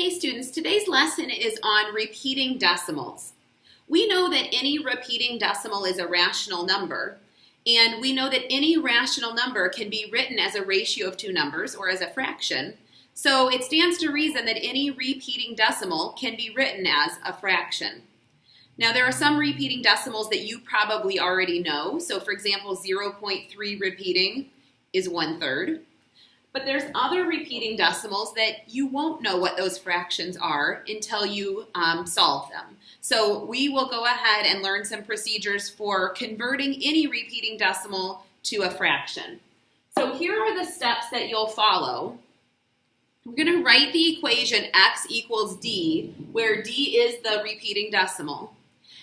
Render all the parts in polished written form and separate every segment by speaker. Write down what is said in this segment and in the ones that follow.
Speaker 1: Hey students, today's lesson is on repeating decimals. We know that any repeating decimal is a rational number, and we know that any rational number can be written as a ratio of two numbers or as a fraction. So it stands to reason that any repeating decimal can be written as a fraction. Now there are some repeating decimals that you probably already know. So for example, 0.3 repeating is 1/3. But there's other repeating decimals that you won't know what those fractions are until you solve them. So we will go ahead and learn some procedures for converting any repeating decimal to a fraction. So here are the steps that you'll follow. We're going to write the equation x equals d, where d is the repeating decimal.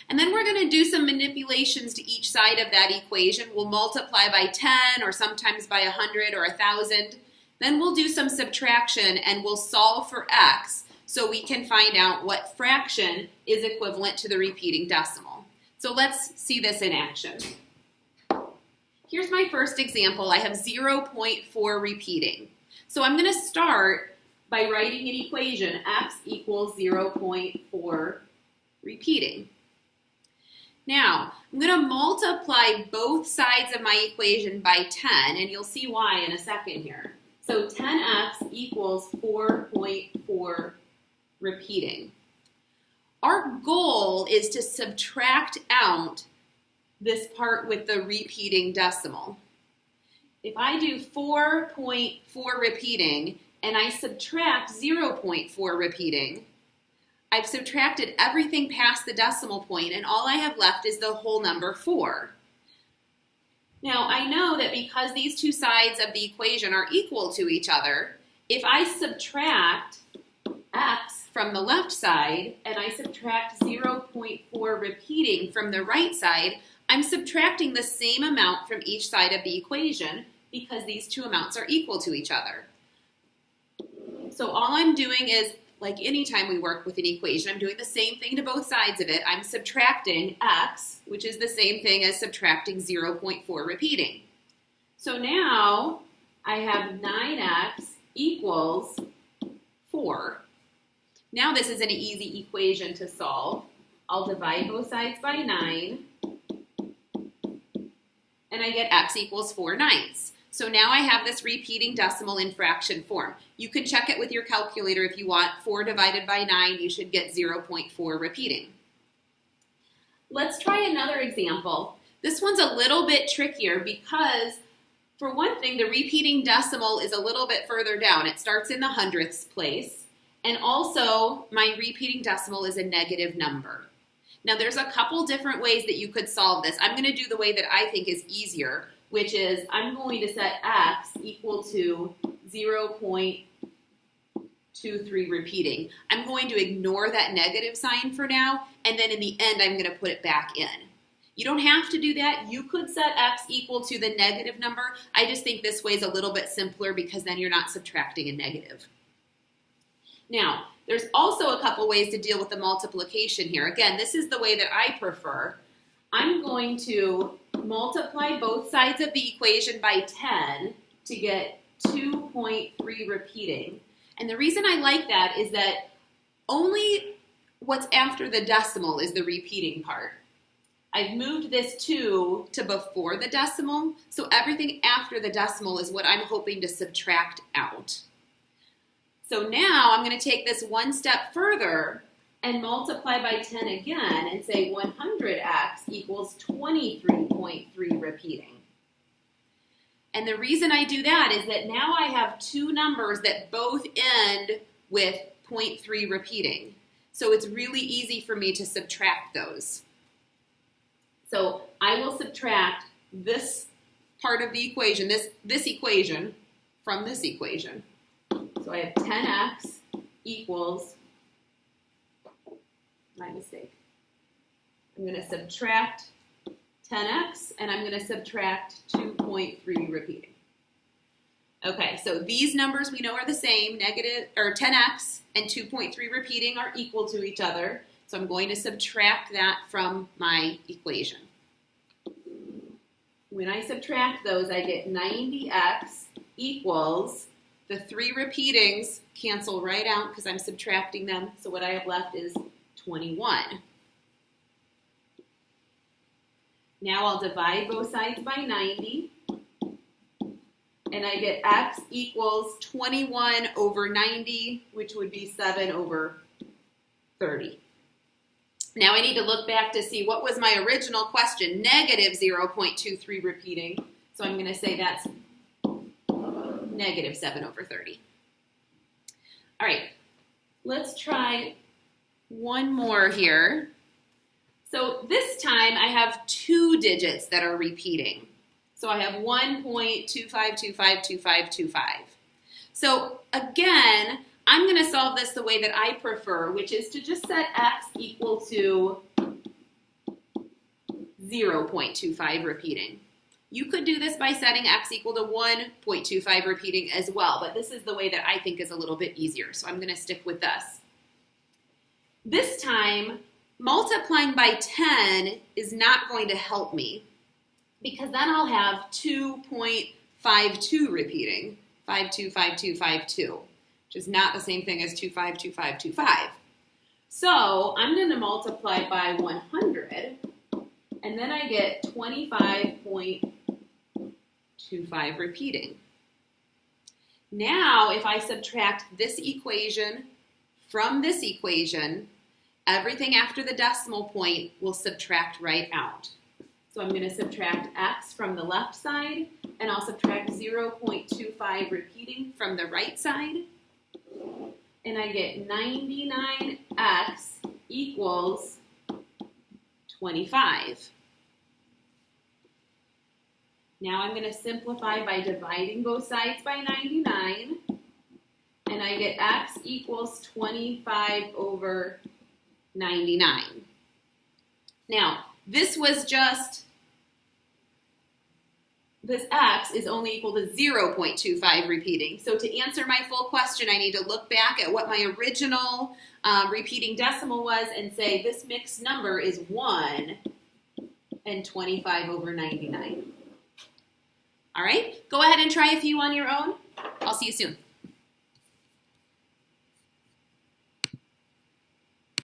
Speaker 1: And then we're going to do some manipulations to each side of that equation. We'll multiply by 10 or sometimes by 100 or 1,000. Then we'll do some subtraction and we'll solve for x so we can find out what fraction is equivalent to the repeating decimal. So let's see this in action. Here's my first example. I have 0.4 repeating. So I'm going to start by writing an equation, x equals 0.4 repeating. Now, I'm going to multiply both sides of my equation by 10, and you'll see why in a second here. So 10x equals 4.4 repeating. Our goal is to subtract out this part with the repeating decimal. If I do 4.4 repeating and I subtract 0.4 repeating, I've subtracted everything past the decimal point and all I have left is the whole number 4. Now, I know that because these two sides of the equation are equal to each other, if I subtract x from the left side and I subtract 0.4 repeating from the right side, I'm subtracting the same amount from each side of the equation because these two amounts are equal to each other. So all I'm doing is, like any time we work with an equation, I'm doing the same thing to both sides of it. I'm subtracting x, which is the same thing as subtracting 0.4 repeating. So now I have 9x equals 4. Now this is an easy equation to solve. I'll divide both sides by 9, and I get x equals 4/9. So now I have this repeating decimal in fraction form. You can check it with your calculator if you want. 4 divided by 9, you should get 0.4 repeating. Let's try another example. This one's a little bit trickier because, for one thing, the repeating decimal is a little bit further down. It starts in the hundredths place. And also, my repeating decimal is a negative number. Now, there's a couple different ways that you could solve this. I'm going to do the way that I think is easier, which is I'm going to set x equal to 0.23 repeating. I'm going to ignore that negative sign for now, and then in the end, I'm going to put it back in. You don't have to do that. You could set x equal to the negative number. I just think this way is a little bit simpler because then you're not subtracting a negative. Now, there's also a couple ways to deal with the multiplication here. Again, this is the way that I prefer. I'm going to multiply both sides of the equation by 10 to get 2.3 repeating. And the reason I like that is that only what's after the decimal is the repeating part. I've moved this 2 to before the decimal, so everything after the decimal is what I'm hoping to subtract out. So now I'm going to take this one step further and multiply by 10 again and say 100x equals 23.3 repeating. And the reason I do that is that now I have two numbers that both end with 0.3 repeating. So it's really easy for me to subtract those. So I will subtract this part of the equation, this equation, from this equation. So I have 10x equals, my mistake. I'm going to subtract 10x and I'm going to subtract 2.3 repeating. Okay, so these numbers we know are the same. 10x and 2.3 repeating are equal to each other. So I'm going to subtract that from my equation. When I subtract those, I get 90x equals The 3 repeatings cancel right out because I'm subtracting them. So what I have left is 21. Now I'll divide both sides by 90. And I get x equals 21 over 90, which would be 7 over 30. Now I need to look back to see what was my original question, negative 0.23 repeating. So I'm going to say that's negative 7 over 30. All right, let's try one more here. So this time I have 2 digits that are repeating. So I have 1.25252525. So again, I'm going to solve this the way that I prefer, which is to just set x equal to 0.25 repeating. You could do this by setting x equal to 1.25 repeating as well, but this is the way that I think is a little bit easier, so I'm going to stick with this. This time, multiplying by 10 is not going to help me, because then I'll have 2.52 repeating, 525252, which is not the same thing as 252525. So I'm going to multiply by 100, and then I get 25.25 repeating. Now, if I subtract this equation from this equation, everything after the decimal point will subtract right out. So I'm going to subtract x from the left side, and I'll subtract 0.25 repeating from the right side. And I get 99x equals 25. Now I'm going to simplify by dividing both sides by 99. And I get x equals 25 over 99. Now, this x is only equal to 0.25 repeating. So to answer my full question, I need to look back at what my original repeating decimal was and say this mixed number is 1 and 25 over 99. All right, go ahead and try a few on your own. I'll see you soon.